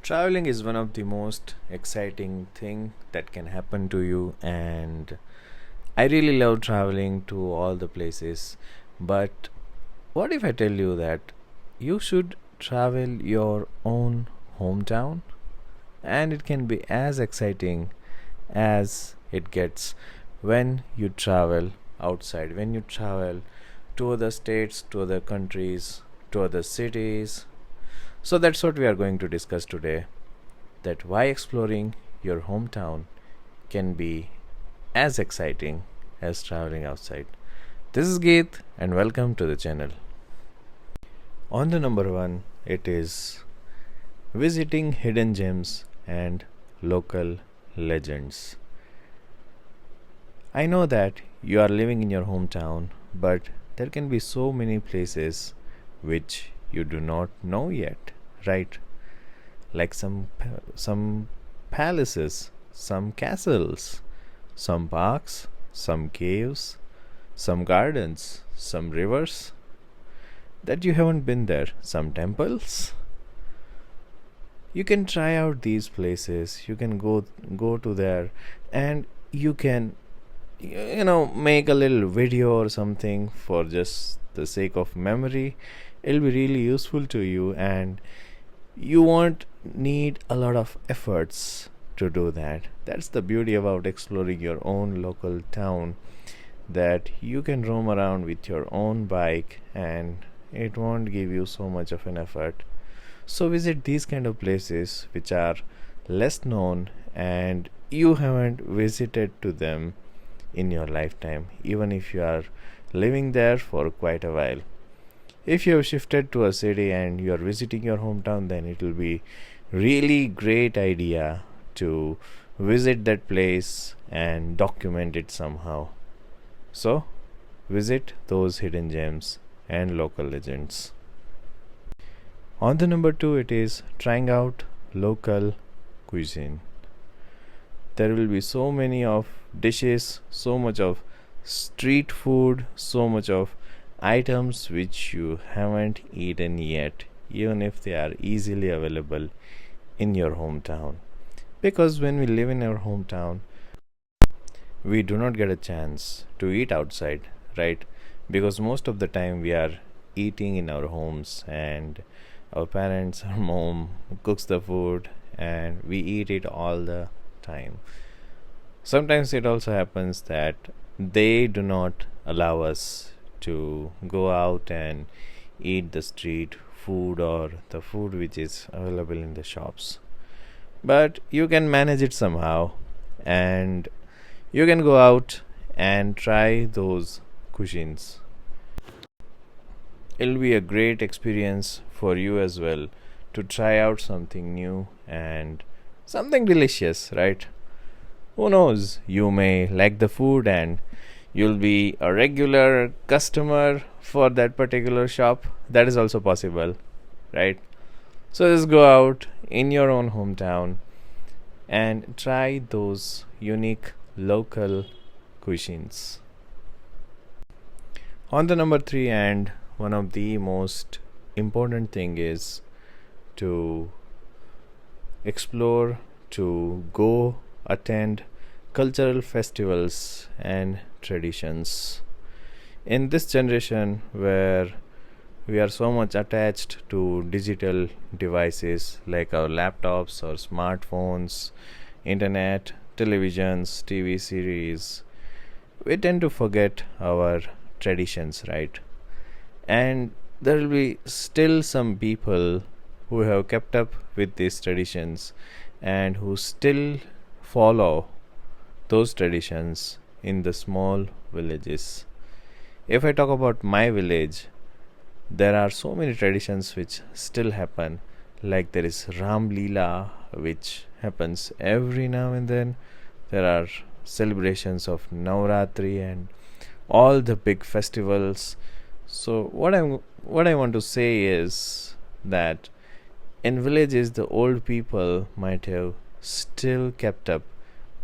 Traveling is one of the most exciting thing that can happen to you, and I really love traveling to all the places. But what if I tell you that you should travel your own hometown, and it can be as exciting as it gets when you travel outside, when you travel to other states, to other countries, to other cities. So that's what we are going to discuss today, that why exploring your hometown can be as exciting as traveling outside. This is Geet and welcome to the channel. On the number one, it is visiting hidden gems and local legends. I know that you are living in your hometown, but there can be so many places which you do not know yet, right? Like some palaces, some castles, some parks, some caves, some gardens, some rivers that you haven't been there, some temples. You can try out these places. You can go to there, and you can make a little video or something for just the sake of memory. It'll be really useful to you, and you won't need a lot of efforts to do that. That's the beauty about exploring your own local town, that you can roam around with your own bike and it won't give you so much of an effort. So visit these kind of places which are less known and you haven't visited to them in your lifetime, even if you are living there for quite a while. If you have shifted to a city and you are visiting your hometown, then it will be really great idea to visit that place and document it somehow. So visit those hidden gems and local legends. On the number two, it is trying out local cuisine. There will be so many of dishes, so much of street food, so much of items which you haven't eaten yet, even if they are easily available in your hometown. Because when we live in our hometown, we do not get a chance to eat outside, right? Because most of the time we are eating in our homes, and our parents, our mom cooks the food, and we eat it all the time. Sometimes it also happens that they do not allow us to go out and eat the street food or the food which is available in the shops. But you can manage it somehow, and you can go out and try those cuisines. It'll be a great experience for you as well to try out something new and something delicious, right? Who knows? You may like the food and you'll be a regular customer for that particular shop. That is also possible, right? So just go out in your own hometown and try those unique local cuisines. On the number three, and one of the most important thing is to explore, to go attend cultural festivals and traditions. In this generation where we are so much attached to digital devices like our laptops or smartphones, internet, televisions, TV series, we tend to forget our traditions, right? And there will be still some people who have kept up with these traditions and who still follow those traditions in the small villages. If I talk about my village, there are so many traditions which still happen. Like there is Ram Leela, which happens every now and then. There are celebrations of Navratri and all the big festivals. So what I want to say is that in villages the old people might have still kept up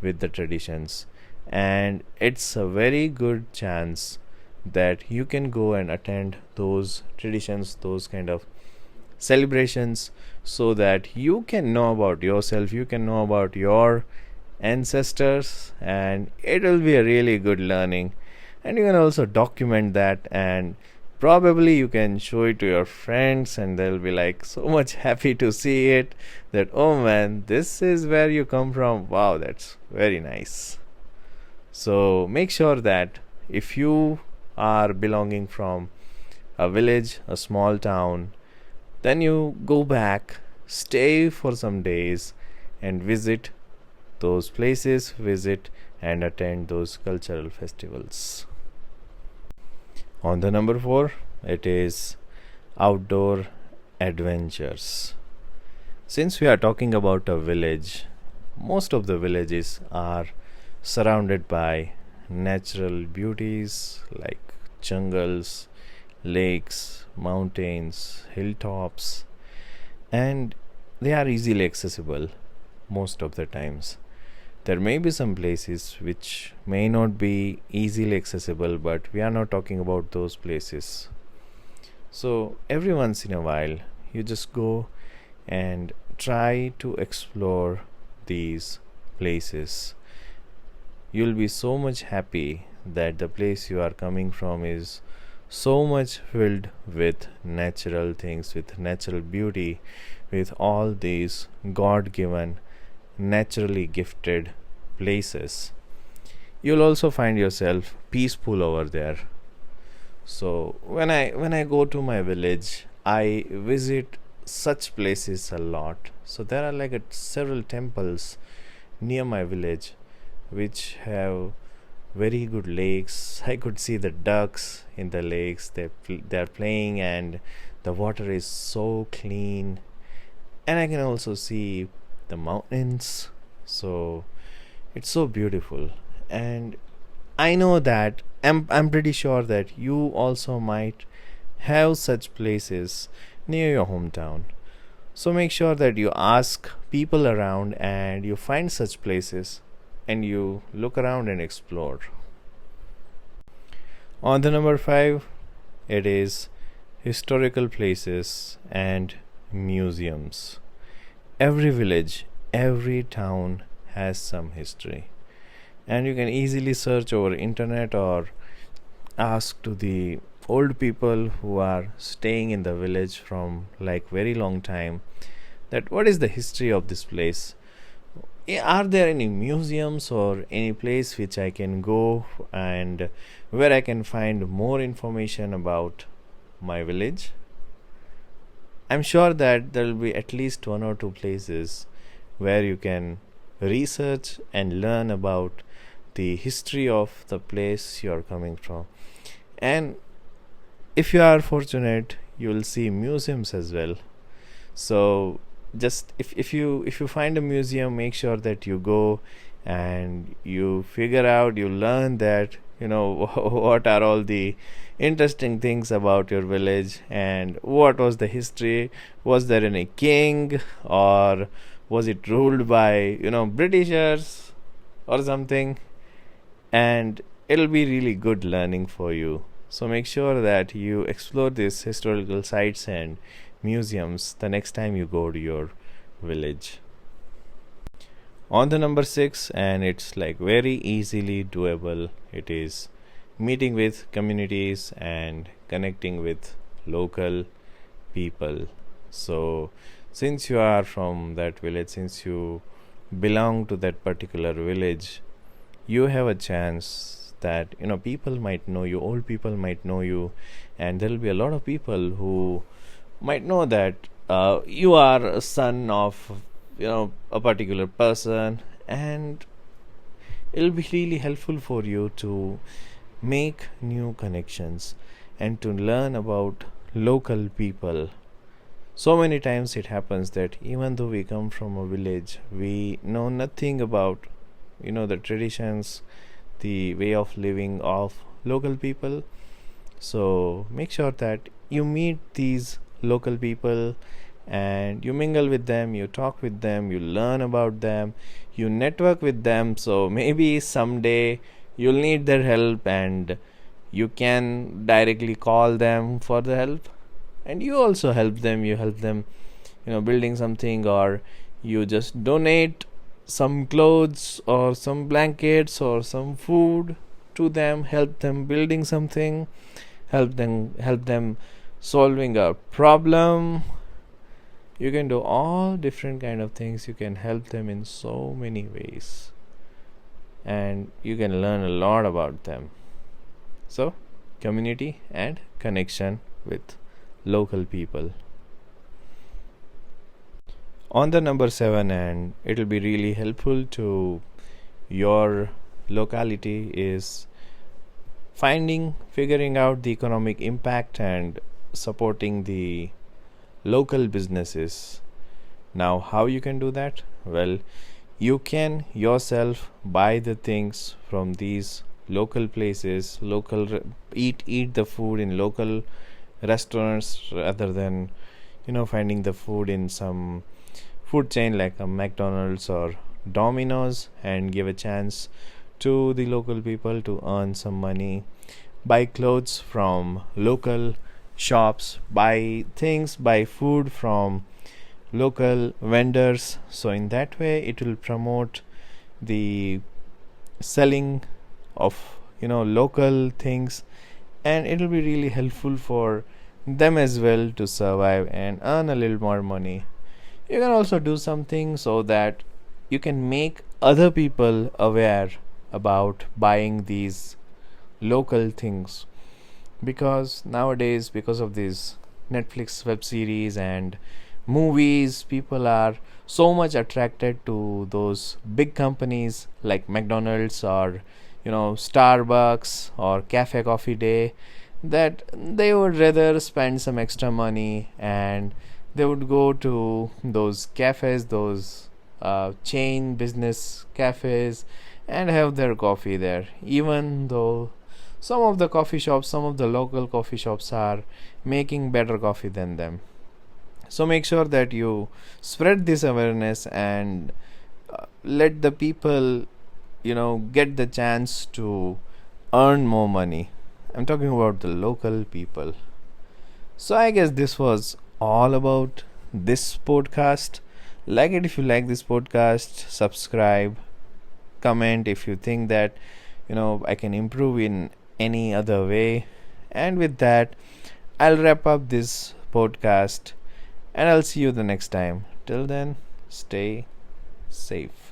with the traditions, and it's a very good chance that you can go and attend those traditions, those kind of celebrations, so that you can know about yourself, you can know about your ancestors, and it will be a really good learning. And you can also document that, and probably you can show it to your friends, and they'll be like so much happy to see it, that oh man, this is where you come from. Wow, that's very nice. So make sure that if you are belonging from a village, a small town, then you go back, stay for some days, and visit those places, visit and attend those cultural festivals. On the number 4, it is outdoor adventures. Since we are talking about a village, most of the villages are surrounded by natural beauties like jungles, lakes, mountains, hilltops, and they are easily accessible most of the times. There may be some places which may not be easily accessible, but we are not talking about those places. So, every once in a while, you just go and try to explore these places. You'll be so much happy that the place you are coming from is so much filled with natural things, with natural beauty, with all these God given, naturally gifted places. You'll also find yourself peaceful over there. So when I go to my village, I visit such places a lot. So there are like several temples near my village which have very good lakes. I could see the ducks in the lakes. They're playing, and the water is so clean. And I can also see the mountains. So it's so beautiful. And I know that I'm pretty sure that you also might have such places near your hometown. So make sure that you ask people around and you find such places and you look around and explore. On the number 5, it is historical places and museums. Every village, every town has some history, and you can easily search over internet or ask to the old people who are staying in the village from like very long time, that what is the history of this place. Are there any museums or any place which I can go and where I can find more information about my village? I'm sure that there will be at least one or two places where you can research and learn about the history of the place you are coming from. And if you are fortunate, you will see museums as well. So just if you find a museum, make sure that you go and you figure out, you learn that what are all the interesting things about your village, and what was the history. Was there any king, or was it ruled by Britishers or something? And it'll be really good learning for you. So make sure that you explore these historical sites and museums the next time you go to your village. On the number 6, and it's like very easily doable, it is meeting with communities and connecting with local people. So since you are from that village, since you belong to that particular village, you have a chance that people might know you, old people might know you, and there will be a lot of people who might know that you are a son of a particular person, and it'll be really helpful for you to make new connections and to learn about local people. So many times it happens that even though we come from a village, we know nothing about the traditions, the way of living of local people. So make sure that you meet these local people and you mingle with them, you talk with them, you learn about them, you network with them. So maybe someday you'll need their help and you can directly call them for the help. and you also help them, building something, or you just donate some clothes or some blankets or some food to them, help them building something, help them solving a problem. You can do all different kind of things. You can help them in so many ways, and you can learn a lot about them. So, community and connection with local people. On the number 7, and it'll be really helpful to your locality, is figuring out the economic impact and supporting the local businesses. Now, how you can do that? Well, you can yourself buy the things from these local places, eat the food in local restaurants, rather than finding the food in some food chain like a McDonald's or Domino's, and give a chance to the local people to earn some money, buy clothes from local shops, buy food from local vendors. So in that way it will promote the selling of local things, and it will be really helpful for them as well to survive and earn a little more money. You can also do something so that you can make other people aware about buying these local things, because nowadays, because of these Netflix web series and movies, people are so much attracted to those big companies like McDonald's or Starbucks or Cafe Coffee Day, that they would rather spend some extra money and they would go to those cafes, those chain business cafes, and have their coffee there, even though some of the local coffee shops are making better coffee than them. So make sure that you spread this awareness and let the people get the chance to earn more money. I'm talking about the local people. So I guess this was all about this podcast. Like it if you like this podcast, subscribe, comment if you think that I can improve in any other way. And with that, I'll wrap up this podcast, and I'll see you the next time. Till then, stay safe.